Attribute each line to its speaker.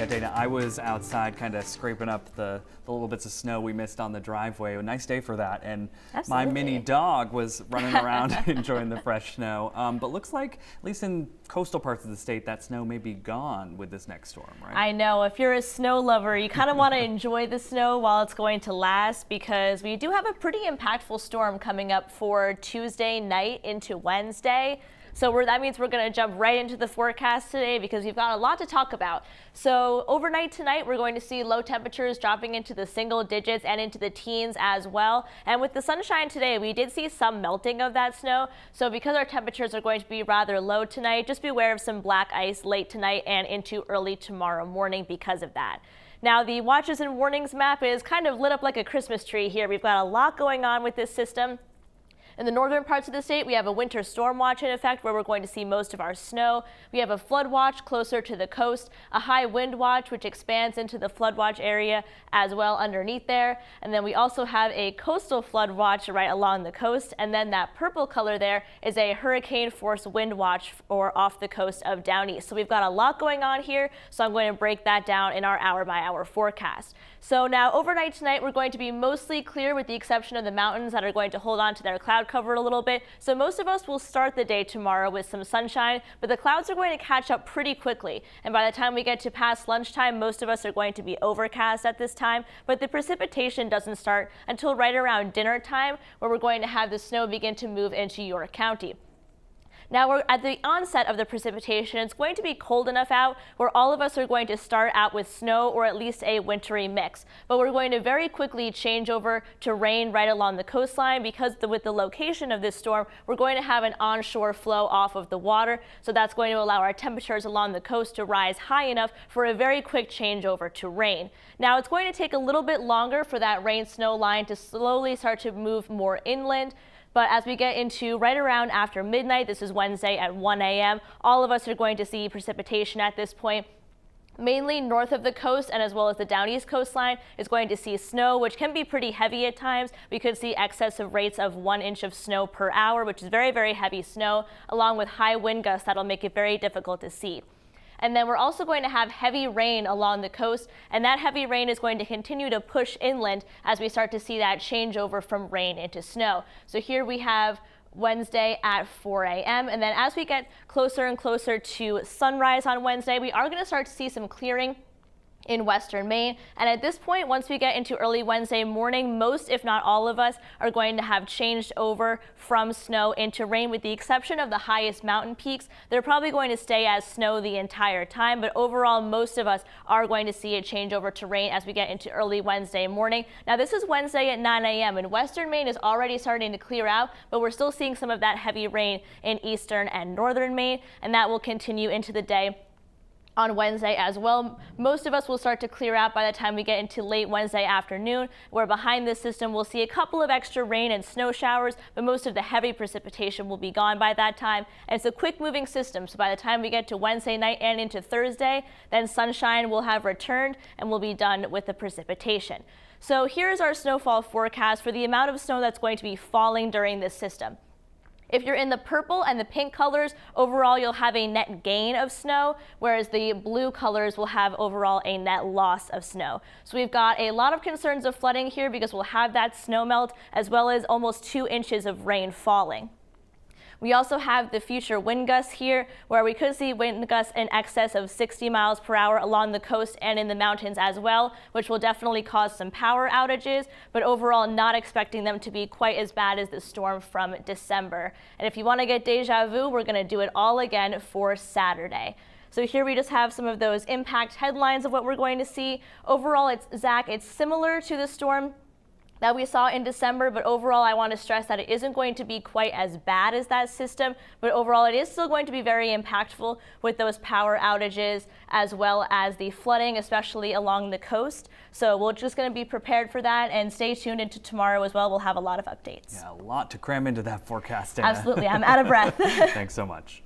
Speaker 1: Yeah, Dana, I was outside kind of scraping up the little bits of snow we missed on the driveway. A nice day for that. And
Speaker 2: Absolutely.
Speaker 1: My mini dog was running around enjoying the fresh snow. But looks like, at least in coastal parts of the state, that snow may be gone with this next storm, right?
Speaker 2: I know. If you're a snow lover, you kind of want to enjoy the snow while it's going to last, because we do have a pretty impactful storm coming up for Tuesday night into Wednesday. So that means we're going to jump right into the forecast today because we've got a lot to talk about. So overnight tonight, we're going to see low temperatures dropping into the single digits and into the teens as well. And with the sunshine today, we did see some melting of that snow. So because our temperatures are going to be rather low tonight, just be aware of some black ice late tonight and into early tomorrow morning because of that. Now, the watches and warnings map is kind of lit up like a Christmas tree here. We've got a lot going on with this system. In the northern parts of the state, we have a winter storm watch in effect where we're going to see most of our snow. We have a flood watch closer to the coast, a high wind watch which expands into the flood watch area as well underneath there. And then we also have a coastal flood watch right along the coast. And then that purple color there is a hurricane force wind watch or off the coast of down east. So we've got a lot going on here. So I'm going to break that down in our hour by hour forecast. So now overnight tonight, we're going to be mostly clear with the exception of the mountains that are going to hold on to their cloud cover a little bit. So most of us will start the day tomorrow with some sunshine, but the clouds are going to catch up pretty quickly. And by the time we get to past lunchtime, most of us are going to be overcast at this time, but the precipitation doesn't start until right around dinner time, where we're going to have the snow begin to move into York County. Now we're at the onset of the precipitation. It's going to be cold enough out where all of us are going to start out with snow or at least a wintry mix. But we're going to very quickly change over to rain right along the coastline because with the location of this storm, we're going to have an onshore flow off of the water. So that's going to allow our temperatures along the coast to rise high enough for a very quick changeover to rain. Now it's going to take a little bit longer for that rain-snow line to slowly start to move more inland. But as we get into right around after midnight, this is Wednesday at 1 a.m., all of us are going to see precipitation at this point. Mainly north of the coast and as well as the down east coastline is going to see snow, which can be pretty heavy at times. We could see excessive rates of 1 inch of snow per hour, which is very, very heavy snow, along with high wind gusts that'll make it very difficult to see. And then we're also going to have heavy rain along the coast, and that heavy rain is going to continue to push inland as we start to see that changeover from rain into snow. So here we have Wednesday at 4 a.m. And then as we get closer and closer to sunrise on Wednesday, we are going to start to see some clearing in western Maine. And at this point, once we get into early Wednesday morning, most, if not all of us, are going to have changed over from snow into rain, with the exception of the highest mountain peaks. They're probably going to stay as snow the entire time, but overall, most of us are going to see a change over to rain as we get into early Wednesday morning. Now, this is Wednesday at 9 a.m. and western Maine is already starting to clear out, but we're still seeing some of that heavy rain in eastern and northern Maine, and that will continue into the day on Wednesday as well. Most of us will start to clear out by the time we get into late Wednesday afternoon, where behind this system we'll see a couple of extra rain and snow showers, but most of the heavy precipitation will be gone by that time. And it's a quick moving system, so by the time we get to Wednesday night and into Thursday, then sunshine will have returned and we'll be done with the precipitation. So here's our snowfall forecast for the amount of snow that's going to be falling during this system. If you're in the purple and the pink colors, overall you'll have a net gain of snow, whereas the blue colors will have overall a net loss of snow. So we've got a lot of concerns of flooding here because we'll have that snow melt as well as almost 2 inches of rain falling. We also have the future wind gusts here, where we could see wind gusts in excess of 60 miles per hour along the coast and in the mountains as well, which will definitely cause some power outages, but overall not expecting them to be quite as bad as the storm from December. And if you want to get deja vu, we're going to do it all again for Saturday. So here we just have some of those impact headlines of what we're going to see. Overall, Zach, it's similar to the storm that we saw in December, but overall I want to stress that it isn't going to be quite as bad as that system, but overall it is still going to be very impactful with those power outages as well as the flooding, especially along the coast. So we're just going to be prepared for that and stay tuned into tomorrow as well. We'll have a lot of updates.
Speaker 1: Yeah, a lot to cram into that forecast, Dana.
Speaker 2: Absolutely, I'm out of breath.
Speaker 1: Thanks so much.